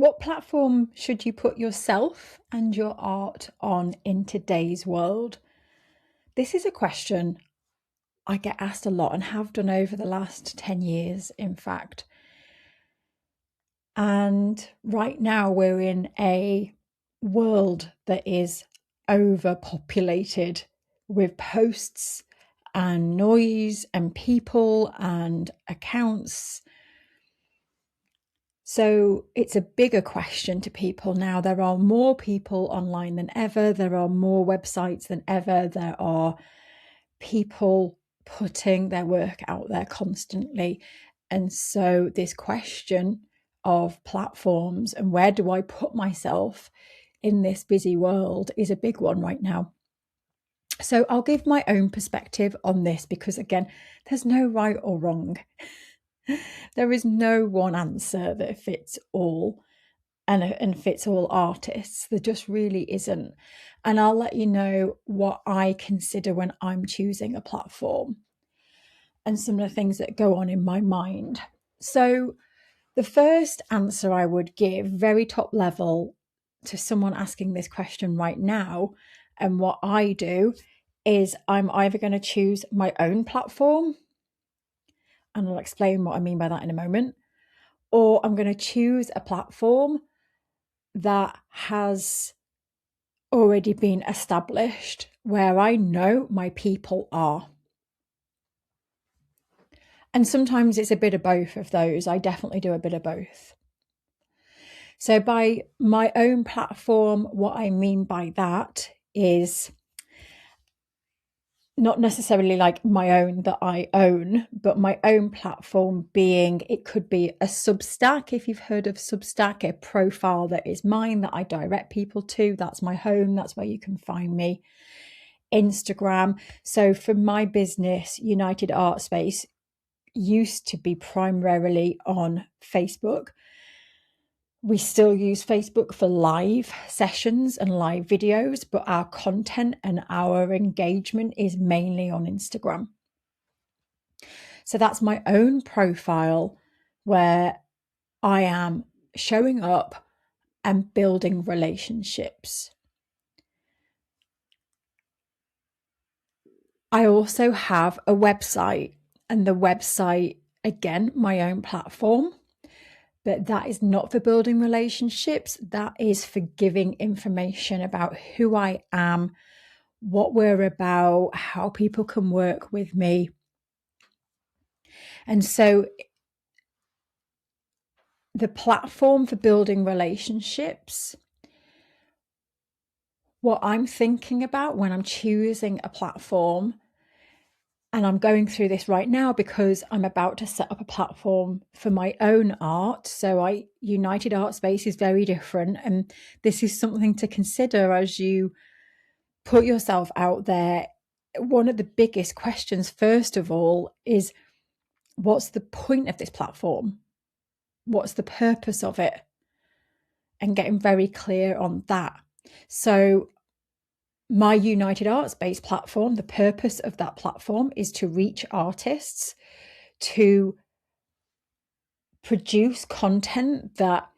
What platform should you put yourself and your art on in today's world? This is a question I get asked a lot and have done over the last 10 years, in fact. And right now, we're in a world that is overpopulated with posts and noise and people and accounts. So it's a bigger question to people now. There are more people online than ever. There are more websites than ever. There are people putting their work out there constantly. And so this question of platforms and where do I put myself in this busy world is a big one right now. So I'll give my own perspective on this because, again, there's no right or wrong. There is no one answer that fits all and fits all artists. There just really isn't. And I'll let you know what I consider when I'm choosing a platform and some of the things that go on in my mind. So the first answer I would give, very top level, to someone asking this question right now, and what I do is I'm either going to choose my own platform, and I'll explain what I mean by that in a moment, or I'm going to choose a platform that has already been established where I know my people are. And sometimes it's a bit of both of those. I definitely do a bit of both. So by my own platform, what I mean by that is not necessarily like my own that I own, but my own platform being, it could be a Substack. If you've heard of Substack, a profile that is mine that I direct people to. That's my home. That's where you can find me. Instagram. So for my business, United Art Space used to be primarily on Facebook. We still use Facebook for live sessions and live videos, but our content and our engagement is mainly on Instagram. So that's my own profile where I am showing up and building relationships. I also have a website, and the website, again, my own platform. But that is not for building relationships. That is for giving information about who I am, what we're about, how people can work with me. And so the platform for building relationships, what I'm thinking about when I'm choosing a platform, and I'm going through this right now because I'm about to set up a platform for my own art. So United Art Space is very different. And this is something to consider as you put yourself out there. One of the biggest questions, first of all, is what's the point of this platform? What's the purpose of it? And getting very clear on that. So my United Art Space platform, the purpose of that platform is to reach artists, to produce content that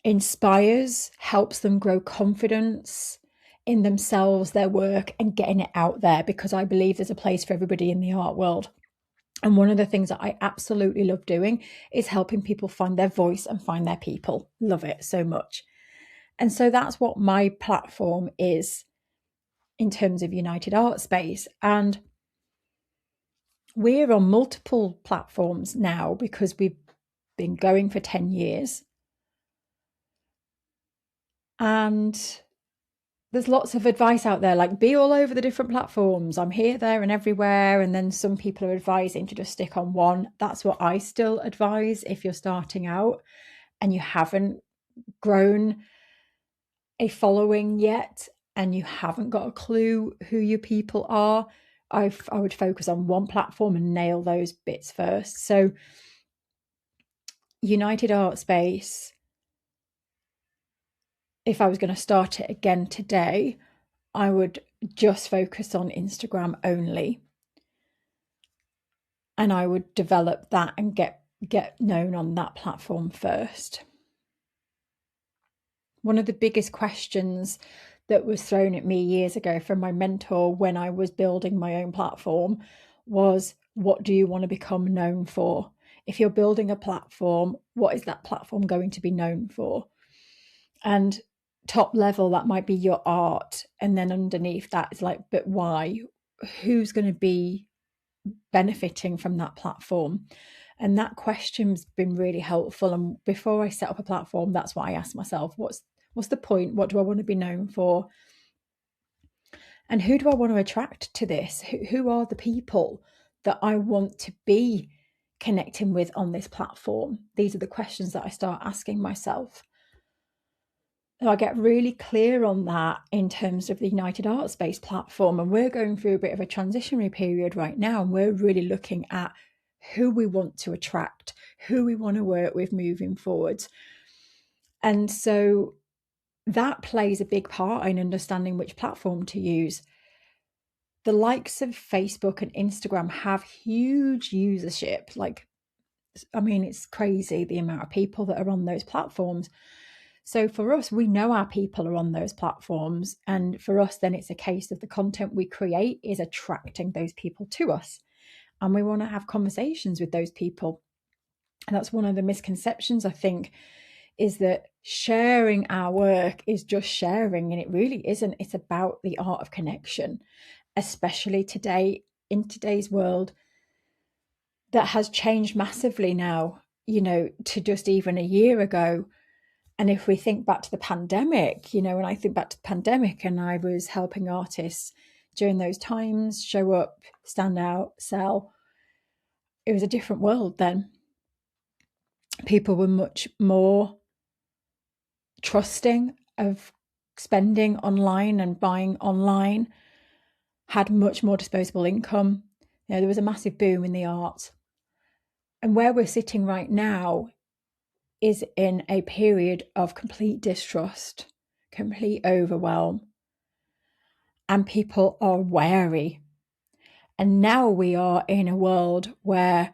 inspires, helps them grow confidence in themselves, their work, and getting it out there, because I believe there's a place for everybody in the art world. And one of the things that I absolutely love doing is helping people find their voice and find their people. Love it so much. And so that's what my platform is in terms of United Art Space. And we're on multiple platforms now because we've been going for 10 years. And there's lots of advice out there, like be all over the different platforms. I'm here, there, and everywhere. And then some people are advising to just stick on one. That's what I still advise if you're starting out and you haven't grown a following yet and you haven't got a clue who your people are. I would focus on one platform and nail those bits first. So United Art Space, if I was going to start it again today, I would just focus on Instagram only. And I would develop that and get known on that platform first. One of the biggest questions that was thrown at me years ago from my mentor when I was building my own platform was, what do you want to become known for? If you're building a platform, what is that platform going to be known for? And top level, that might be your art. And then underneath that is like, but why? Who's going to be benefiting from that platform? And that question's been really helpful. And before I set up a platform, that's what I ask myself. What's the point? What do I want to be known for? And who do I want to attract to this? Who are the people that I want to be connecting with on this platform? These are the questions that I start asking myself. So I get really clear on that in terms of the United Art Space platform. And we're going through a bit of a transitionary period right now. And we're really looking at who we want to attract, who we want to work with moving forward. And so that plays a big part in understanding which platform to use. The likes of Facebook and Instagram have huge usership. It's crazy the amount of people that are on those platforms. So for us, we know our people are on those platforms. And for us, then it's a case of the content we create is attracting those people to us. And we want to have conversations with those people. And that's one of the misconceptions, I think, is that sharing our work is just sharing. And it really isn't. It's about the art of connection, especially today, in today's world that has changed massively now, to just even a year ago. And if we think back to the pandemic, when I think back to the pandemic and I was helping artists during those times show up, stand out, sell, it was a different world then. People were much more trusting of spending online and buying online, had much more disposable income. There was a massive boom in the arts. And where we're sitting right now is in a period of complete distrust, complete overwhelm, and people are wary. And now we are in a world where,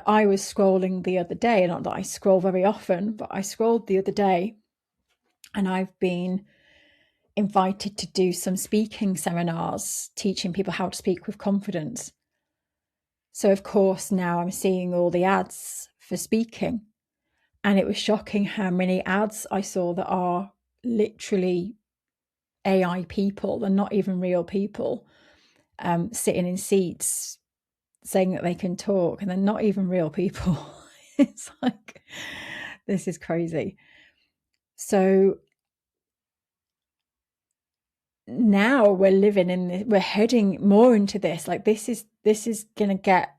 I was scrolling the other day, not that I scroll very often, but I scrolled the other day and I've been invited to do some speaking seminars, teaching people how to speak with confidence. So of course, now I'm seeing all the ads for speaking. And it was shocking how many ads I saw that are literally AI people. They're not even real people, sitting in seats saying that they can talk, and they're not even real people. It's like, this is crazy. So now we're living in this, we're heading more into this. Like this is going to get,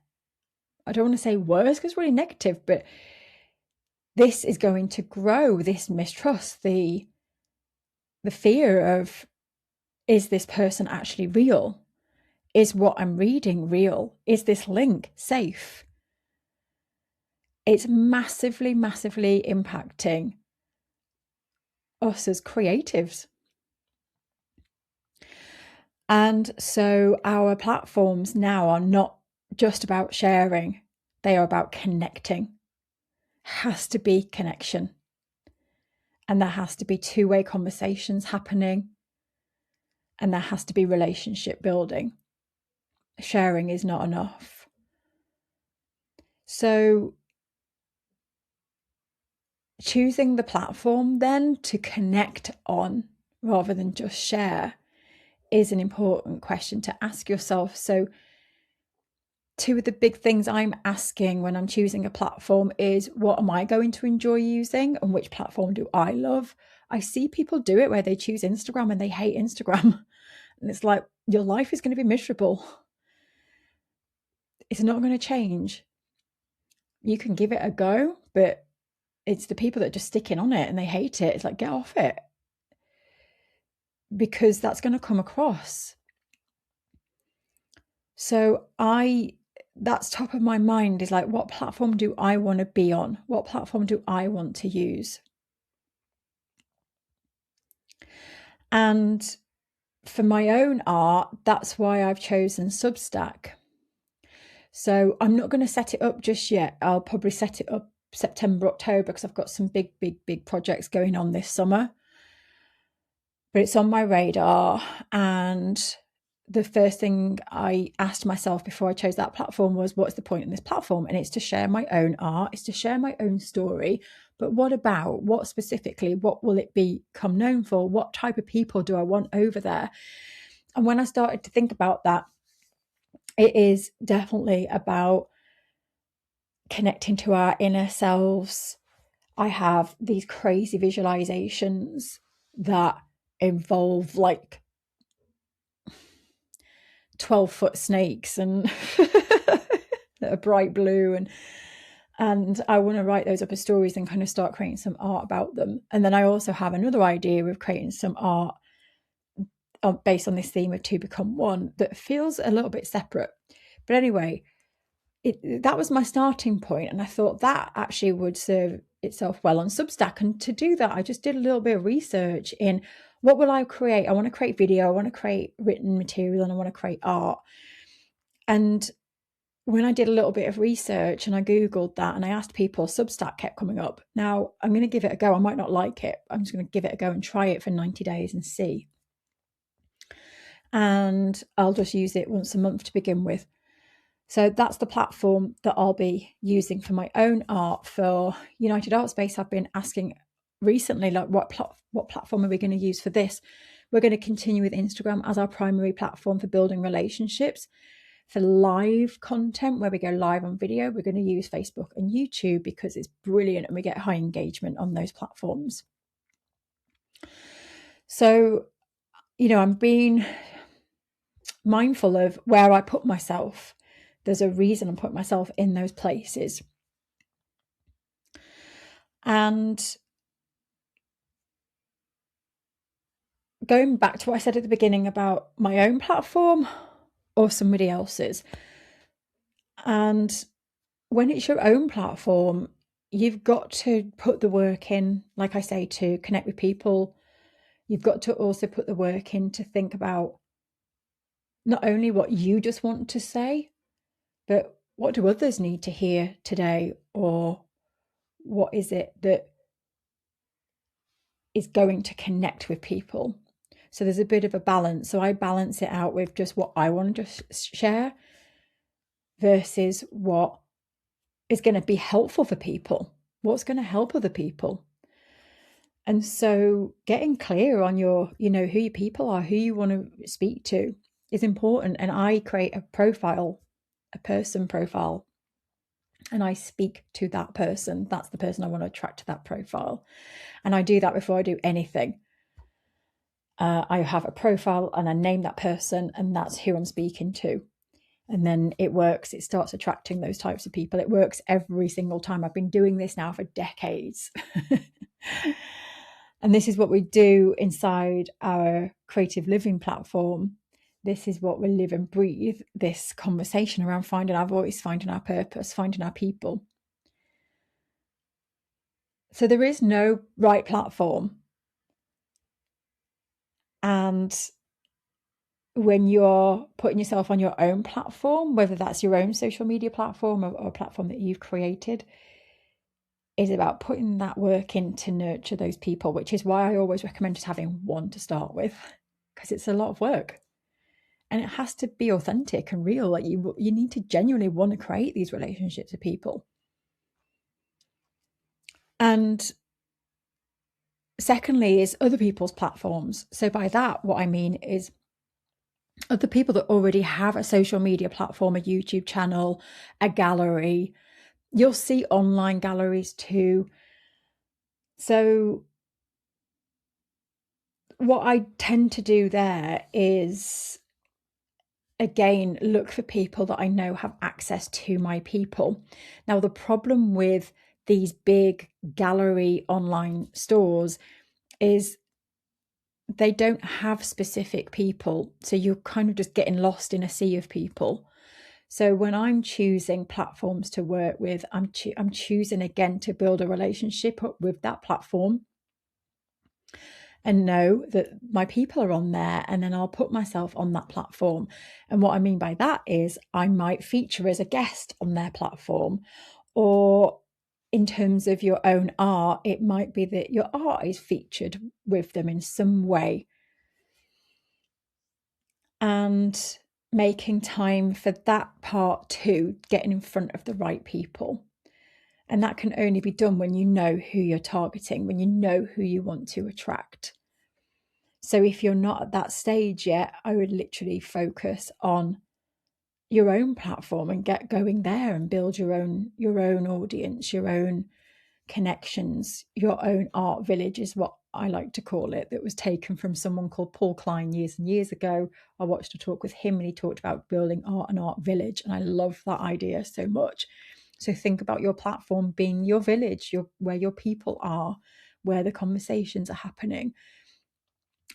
I don't want to say worse because it's really negative, but this is going to grow, this mistrust, the fear of, is this person actually real? Is what I'm reading real? Is this link safe? It's massively, massively impacting us as creatives. And so our platforms now are not just about sharing, they are about connecting. Has to be connection. And there has to be two-way conversations happening. And there has to be relationship building. Sharing is not enough. So choosing the platform then to connect on rather than just share is an important question to ask yourself. So two of the big things I'm asking when I'm choosing a platform is, what am I going to enjoy using and which platform do I love? I see people do it where they choose Instagram and they hate Instagram. And it's like, your life is going to be miserable. It's not going to change. You can give it a go, but it's the people that are just sticking on it and they hate it. It's like, get off it. Because that's going to come across. So that's top of my mind is like, what platform do I want to be on? What platform do I want to use? And for my own art, that's why I've chosen Substack. So I'm not going to set it up just yet. I'll probably set it up September, October, because I've got some big projects going on this summer. But it's on my radar. And the first thing I asked myself before I chose that platform was, what's the point in this platform? And it's to share my own art, it's to share my own story. But what specifically, what will it become known for? What type of people do I want over there? And when I started to think about that, it is definitely about connecting to our inner selves. I have these crazy visualizations that involve like 12-foot snakes and that are bright blue, and I want to write those up as stories and kind of start creating some art about them. And then I also have another idea of creating some art based on this theme of two become one that feels a little bit separate. But anyway, that was my starting point, and I thought that actually would serve itself well on Substack. And to do that, I just did a little bit of research in what will I create. I want to create video, I want to create written material, and I want to create art. And when I did a little bit of research and I Googled that and I asked people, Substack kept coming up. Now I'm going to give it a go. I might not like it. I'm just going to give it a go and try it for 90 days and see. And I'll just use it once a month to begin with. So that's the platform that I'll be using for my own art. For United Art Space, I've been asking recently, like, what platform are we going to use for this? We're going to continue with Instagram as our primary platform for building relationships. For live content, where we go live on video, we're going to use Facebook and YouTube because it's brilliant and we get high engagement on those platforms. So, I'm being mindful of where I put myself. There's a reason I'm putting myself in those places. And going back to what I said at the beginning about my own platform or somebody else's. And when it's your own platform, you've got to put the work in, like I say, to connect with people. You've got to also put the work in to think about not only what you just want to say, but what do others need to hear today? Or what is it that is going to connect with people? So there's a bit of a balance. So I balance it out with just what I want to just share versus what is going to be helpful for people. What's going to help other people? And so getting clear on your, who your people are, who you want to speak to is important. And I create a profile, a person profile, and I speak to that person. That's the person I want to attract to that profile. And I do that before I do anything. I have a profile and I name that person, and that's who I'm speaking to. And then it works. It starts attracting those types of people. It works every single time. I've been doing this now for decades. And this is what we do inside our creative living platform. This is what we live and breathe, this conversation around finding our voice, finding our purpose, finding our people. So there is no right platform. And when you're putting yourself on your own platform, whether that's your own social media platform or a platform that you've created, is about putting that work in to nurture those people, which is why I always recommend just having one to start with, because it's a lot of work. And it has to be authentic and real. Like you need to genuinely want to create these relationships with people. And secondly is other people's platforms. So by that, what I mean is other people that already have a social media platform, a YouTube channel, a gallery. You'll see online galleries too. So what I tend to do there is, again, look for people that I know have access to my people. Now, the problem with these big gallery online stores is they don't have specific people. So you're kind of just getting lost in a sea of people. So when I'm choosing platforms to work with, I'm choosing again to build a relationship with that platform and know that my people are on there, and then I'll put myself on that platform. And what I mean by that is I might feature as a guest on their platform, or in terms of your own art, it might be that your art is featured with them in some way. And making time for that part too, getting in front of the right people. And that can only be done when you know who you're targeting, when you know who you want to attract. So if you're not at that stage yet, I would literally focus on your own platform and get going there and build your own audience, your own connections. Your own art village is what I like to call it, that was taken from someone called Paul Klein years and years ago. I watched a talk with him and he talked about building an art village, and I love that idea so much. So think about your platform being your village, where your people are, where the conversations are happening.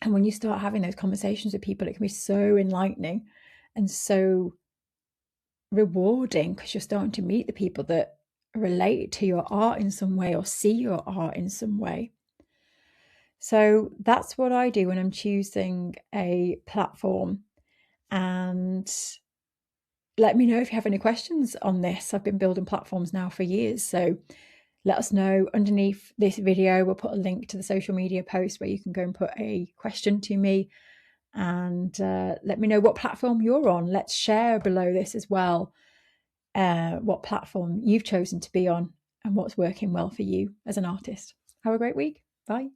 And when you start having those conversations with people, it can be so enlightening and so rewarding, because you're starting to meet the people that relate to your art in some way or see your art in some way. So that's what I do when I'm choosing a platform. And let me know if you have any questions on this. I've been building platforms now for years, so let us know. Underneath this video, we'll put a link to the social media post where you can go and put a question to me, and let me know what platform you're on. Let's share below this as well, what platform you've chosen to be on and what's working well for you as an artist. Have a great week. Bye.